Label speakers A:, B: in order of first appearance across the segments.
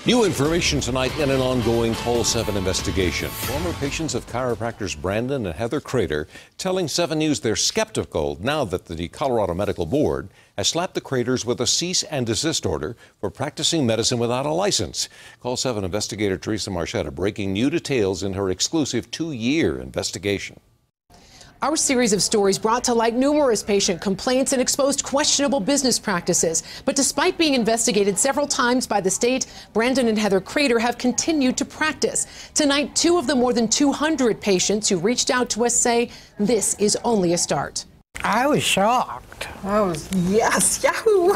A: New information tonight in an ongoing Call 7 investigation. Former patients of chiropractors Brandon and Heather Crater telling 7 News they're skeptical now that the Colorado Medical Board has slapped the Craters with a cease and desist order for practicing medicine without a license. Call 7 investigator Teresa Marchetta breaking new details in her exclusive 2-year investigation.
B: Our series of stories brought to light numerous patient complaints and exposed questionable business practices. But despite being investigated several times by the state, Brandon and Heather Crater have continued to practice. Tonight, 2 of the more than 200 patients who reached out to us say this is only a start.
C: I was shocked.
B: Yes, yahoo!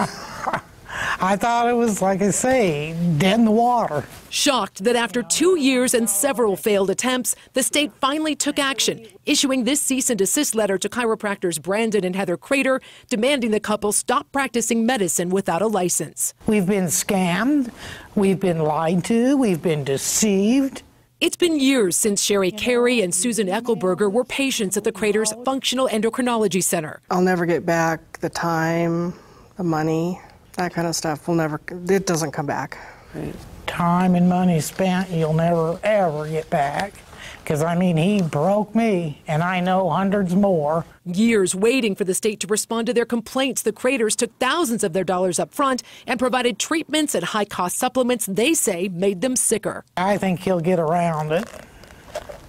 C: I thought it was, like I say, dead in the water.
B: Shocked that after 2 years and several failed attempts, the state finally took action, issuing this cease and desist letter to chiropractors Brandon and Heather Crater, demanding the couple stop practicing medicine without a license.
C: We've been scammed, we've been lied to, we've been deceived.
B: It's been years since Sherry Carey and Susan Eckelberger were patients at the Craters Functional Endocrinology Center.
D: I'll never get back the time, the money. That kind of stuff it doesn't come back.
C: Right. Time and money spent you'll never, ever get back. Because, I mean, he broke me, and I know hundreds more.
B: Years waiting for the state to respond to their complaints, the Craters took thousands of their dollars up front and provided treatments and high-cost supplements they say made them sicker.
C: I think he'll get around it.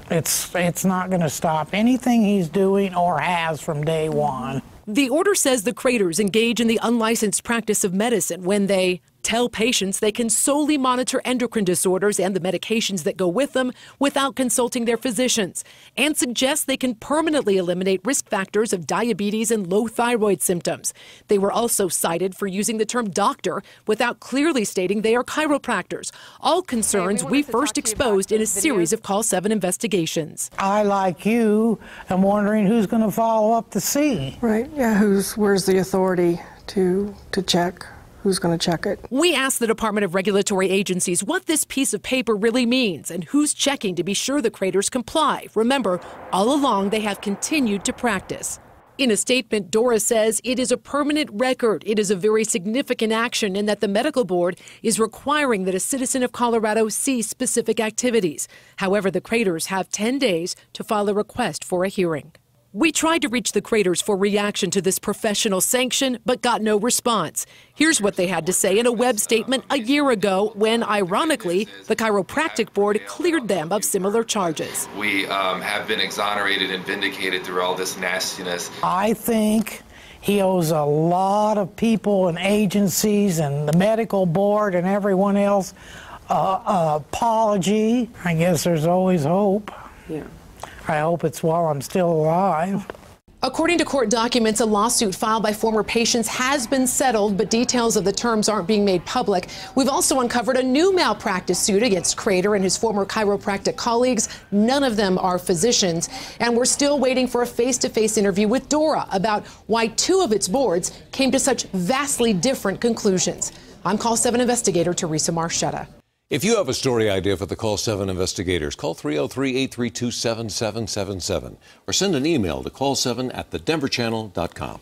C: It's not going to stop anything he's doing or has from day one.
B: The order says the Craters engage in the unlicensed practice of medicine when they tell patients they can solely monitor endocrine disorders and the medications that go with them without consulting their physicians, and suggest they can permanently eliminate risk factors of diabetes and low thyroid symptoms. They were also cited for using the term doctor without clearly stating they are chiropractors, all concerns we first exposed in a series of Call 7 investigations.
C: I, like you, am wondering who's going to follow up to see.
D: Right, yeah, where's the authority to check? Who's going to check it?
B: We asked the Department of Regulatory Agencies what this piece of paper really means and who's checking to be sure the Craters comply. Remember, all along they have continued to practice. In a statement, Dora says it is a permanent record. It is a very significant action in that the medical board is requiring that a citizen of Colorado cease specific activities. However, the Craters have 10 days to file a request for a hearing. We tried to reach the Craters for reaction to this professional sanction, but got no response. Here's what they had to say in a web statement a year ago when, ironically, the Chiropractic Board cleared them of similar charges.
E: We have been exonerated and vindicated through all this nastiness.
C: I think he owes a lot of people and agencies and the medical board and everyone else apology. I guess there's always hope.
D: Yeah.
C: I hope it's while I'm still alive.
B: According to court documents, a lawsuit filed by former patients has been settled, but details of the terms aren't being made public. We've also uncovered a new malpractice suit against Crater and his former chiropractic colleagues. None of them are physicians. And we're still waiting for a face-to-face interview with Dora about why 2 of its boards came to such vastly different conclusions. I'm Call 7 investigator Teresa Marchetta.
A: If you have a story idea for the Call 7 investigators, call 303-832-7777 or send an email to call7@thedenverchannel.com.